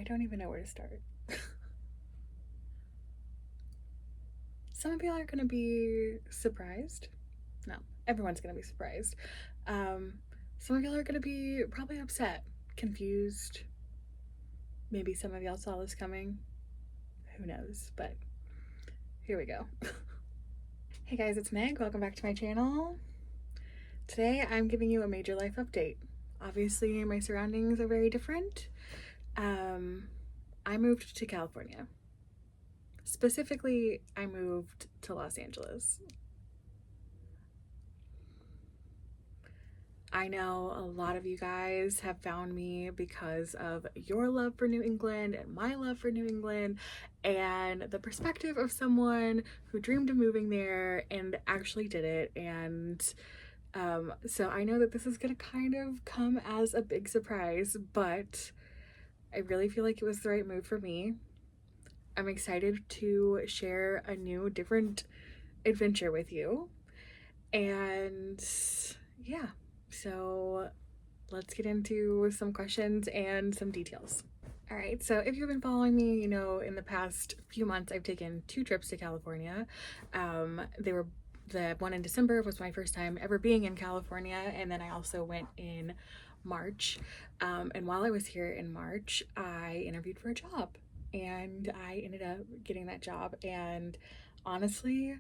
I don't even know where to start. Some of y'all are gonna be surprised. No, everyone's gonna be surprised. Um, some of y'all are gonna be probably upset, confused. Maybe some of y'all saw this coming. Who knows? But here we go. Hey guys, it's Meg. Welcome back to my channel. Today I'm giving you a major life update. Obviously, my surroundings are very different. I moved to California. Specifically, I moved to Los Angeles. I know a lot of you guys have found me because of your love for New England and my love for New England and the perspective of someone who dreamed of moving there and actually did it. And so I know that this is going to kind of come as a big surprise, but I really feel like it was the right move for me. I'm excited to share a new, different adventure with you. And yeah, so let's get into some questions and some details. All right, so if you've been following me, you know, in the past few months, I've taken 2 trips to California. They were the one in December was my first time ever being in California, and then I also went in March. And while I was here in March, I interviewed for a job, and I ended up getting that job. And honestly,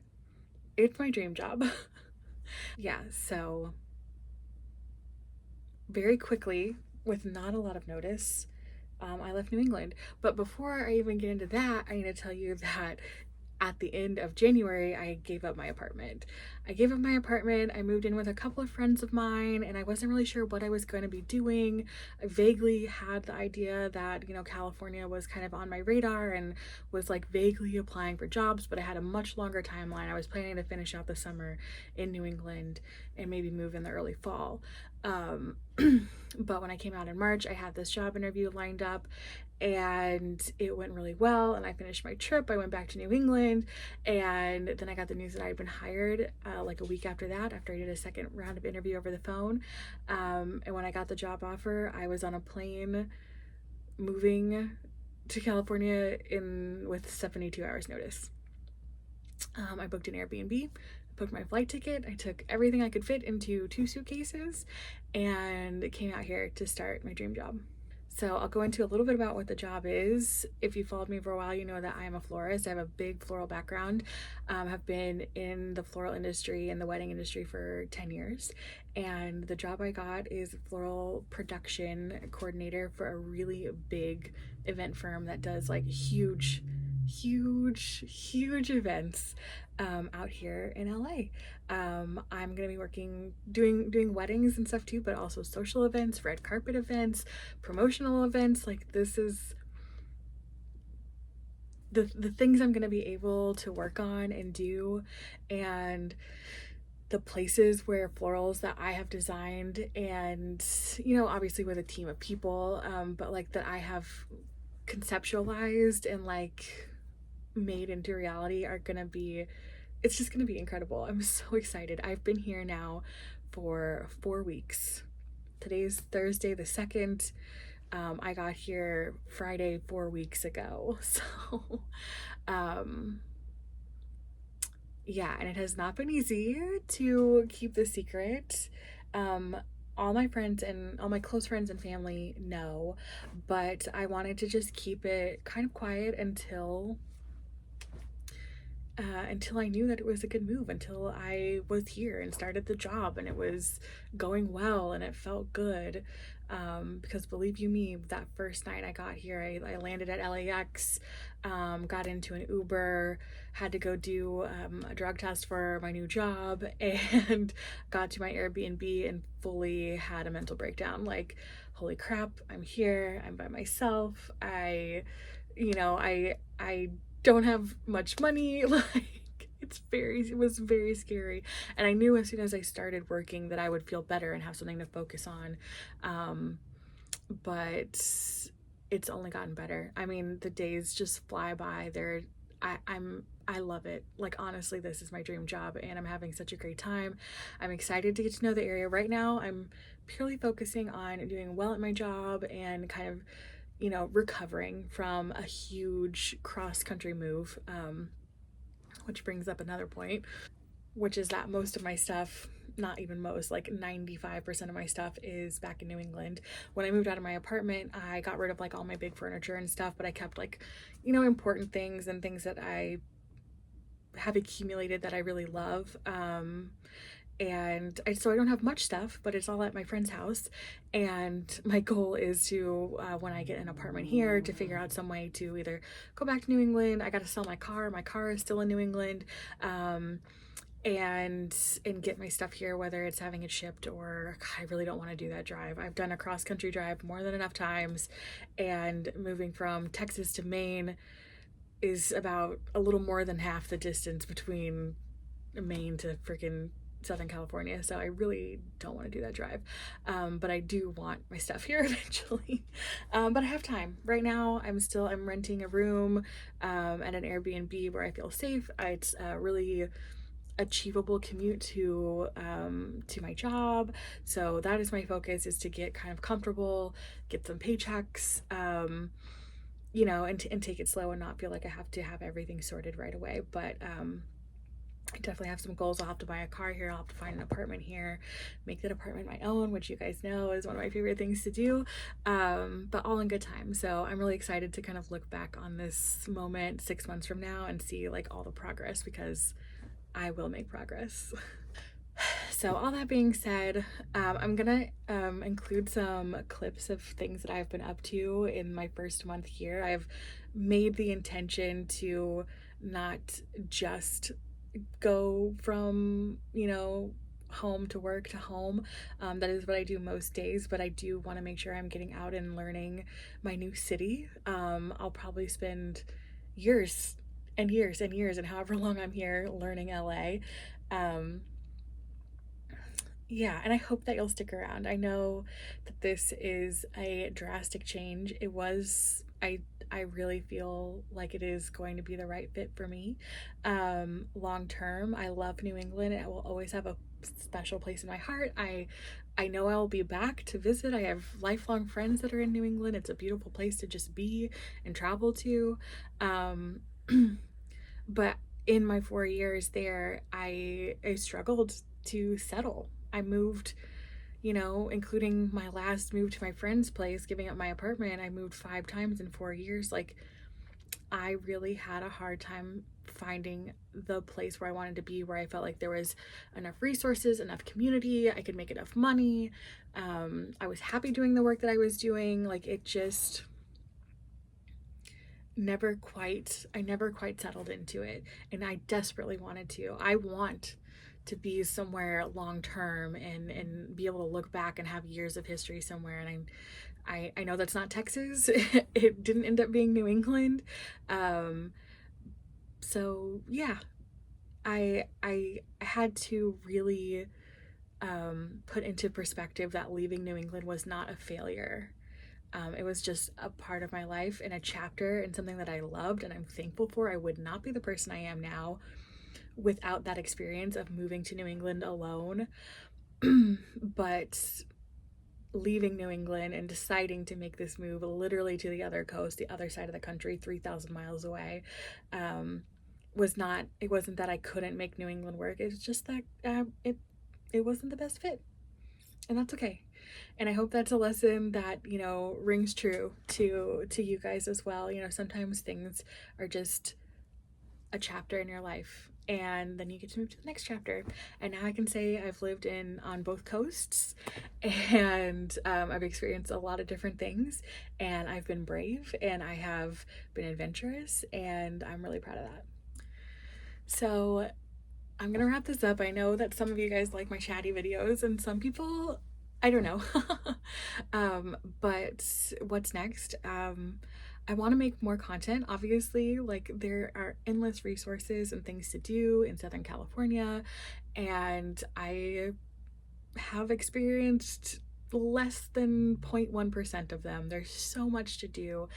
it's my dream job. Yeah, so very quickly, with not a lot of notice, I left New England. But before I even get into that, I need to tell you that at the end of January, I gave up my apartment. I moved in with a couple of friends of mine, and I wasn't really sure what I was going to be doing. I vaguely had the idea that, you know, California was kind of on my radar and was like vaguely applying for jobs, but I had a much longer timeline. I was planning to finish out the summer in New England and maybe move in the early fall. Um, but when I came out in March, I had this job interview lined up and it went really well, and I finished my trip. I went back to New England, and then I got the news that I had been hired like a week after that, after I did a second round of interview over the phone. And when I got the job offer, I was on a plane moving to California in with 72 hours notice. I booked an Airbnb, booked my flight ticket, I took everything I could fit into 2 suitcases, and came out here to start my dream job. So I'll go into a little bit about what the job is. If you followed me for a while, you know that I am a florist. I have a big floral background. Have been in the floral industry and the wedding industry for 10 years. And the job I got is floral production coordinator for a really big event firm that does like huge events out here in LA. I'm gonna be working doing weddings and stuff too, but also social events, red carpet events, promotional events. Like, this is the things I'm gonna be able to work on and do, and the places where florals that I have designed, and you know, obviously with a team of people, but like that I have conceptualized and like made into reality are gonna be, it's just gonna be incredible. I'm so excited. I've been here now for 4 weeks. Today's Thursday the 2nd. I got here Friday 4 weeks ago. So yeah, and it has not been easy to keep the secret. All my friends and all my close friends and family know, but I wanted to just keep it kind of quiet until I knew that it was a good move, until I was here and started the job and it was going well and it felt good. Because believe you me, that first night I got here, I landed at LAX, got into an Uber, had to go do a drug test for my new job, and got to my Airbnb and fully had a mental breakdown. Like, holy crap, I'm here, I'm by myself. I don't have much money. Like, it was very scary, and I knew as soon as I started working that I would feel better and have something to focus on. But it's only gotten better. I mean, the days just fly by. I love it. Like, honestly, this is my dream job and I'm having such a great time. I'm excited to get to know the area. Right now I'm purely focusing on doing well at my job and kind of recovering from a huge cross-country move, which brings up another point, which is that most of my stuff, not even most, like 95% of my stuff is back in New England. When I moved out of my apartment, I got rid of like all my big furniture and stuff, but I kept like, important things and things that I have accumulated that I really love. So I don't have much stuff, but it's all at my friend's house. And my goal is to, when I get an apartment here, to figure out some way to either go back to New England. I got to sell my car. My car is still in New England. And get my stuff here, whether it's having it shipped or I really don't want to do that drive. I've done a cross country drive more than enough times, and moving from Texas to Maine is about a little more than half the distance between Maine to freaking Southern California, so I really don't want to do that drive. But I do want my stuff here eventually. But I have time. Right now, I'm renting a room at an Airbnb where I feel safe. It's really achievable commute to my job, so that is my focus, is to get kind of comfortable, get some paychecks, and take it slow and not feel like I have to have everything sorted right away. But I definitely have some goals. I'll have to buy a car here. I'll have to find an apartment here, make that apartment my own, which you guys know is one of my favorite things to do. But all in good time. So I'm really excited to kind of look back on this moment 6 months from now and see like all the progress, because I will make progress. So all that being said, I'm gonna include some clips of things that I've been up to in my first month here. I've made the intention to not just go from, home to work to home. That is what I do most days, but I do want to make sure I'm getting out and learning my new city. I'll probably spend years and years and years, and however long I'm here, learning LA. Yeah, and I hope that you'll stick around. I know that this is a drastic change. I really feel like it is going to be the right fit for me. Long term, I love New England. It will always have a special place in my heart. I know I will be back to visit. I have lifelong friends that are in New England. It's a beautiful place to just be and travel to. But in my 4 years there, I struggled to settle. I moved, including my last move to my friend's place, giving up my apartment. I moved 5 times in 4 years. Like, I really had a hard time finding the place where I wanted to be, where I felt like there was enough resources, enough community, I could make enough money. I was happy doing the work that I was doing. Like, it just I never quite settled into it, and I desperately wanted to. I want to be somewhere long term and be able to look back and have years of history somewhere. And I know that's not Texas. It didn't end up being New England. So yeah, I had to really put into perspective that leaving New England was not a failure. It was just a part of my life and a chapter and something that I loved and I'm thankful for. I would not be the person I am now without that experience of moving to New England alone. But leaving New England and deciding to make this move literally to the other coast, the other side of the country, 3,000 miles away, it wasn't that I couldn't make New England work. It's just that it wasn't the best fit. And that's okay. And I hope that's a lesson that, rings true to you guys as well. Sometimes things are just a chapter in your life, and then you get to move to the next chapter. And now I can say I've lived on both coasts, and I've experienced a lot of different things, and I've been brave, and I have been adventurous, and I'm really proud of that. So I'm gonna wrap this up. I know that some of you guys like my chatty videos, and some people, I don't know. But what's next? I want to make more content. Obviously, like, there are endless resources and things to do in Southern California, and I have experienced less than 0.1% of them. There's so much to do,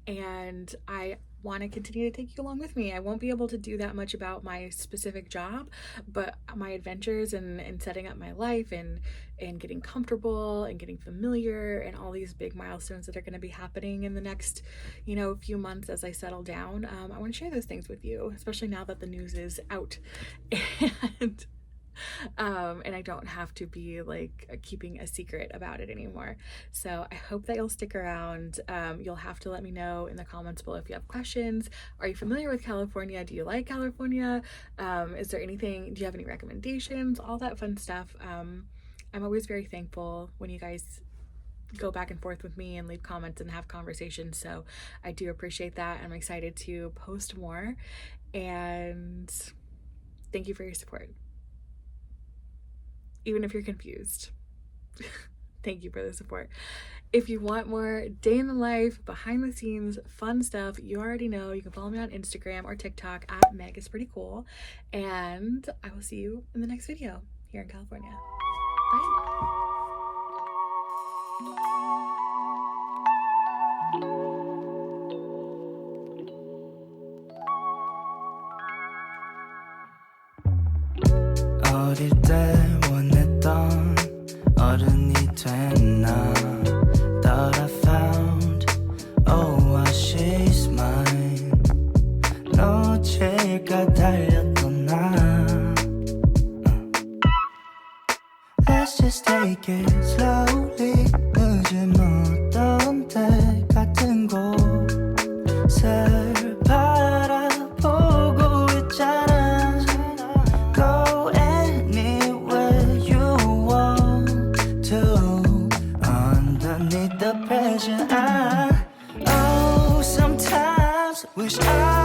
and I want to continue to take you along with me. I won't be able to do that much about my specific job, but my adventures and setting up my life and getting comfortable and getting familiar and all these big milestones that are going to be happening in the next, few months as I settle down. I want to share those things with you, especially now that the news is out. and and I don't have to be like keeping a secret about it anymore. So I hope that you'll stick around. You'll have to let me know in the comments below if you have questions. Are you familiar with California? Do you like California? Is there anything, do you have any recommendations? All that fun stuff. I'm always very thankful when you guys go back and forth with me and leave comments and have conversations. So I do appreciate that. I'm excited to post more, and thank you for your support. Even if you're confused, thank you for the support. If you want more day in the life, behind the scenes, fun stuff, you already know, you can follow me on Instagram or TikTok at Meg is pretty cool. And I will see you in the next video here in California. Bye. 어릴 때 원했던 어른이 됐나? Thought I found, oh, she's mine. 놓칠까 달렸던 나. Let's just take it slowly. 늦은 어떤 때 같은 곳을 바라보고 있잖아. Go anywhere you want to. Underneath the pressure, oh, sometimes wish I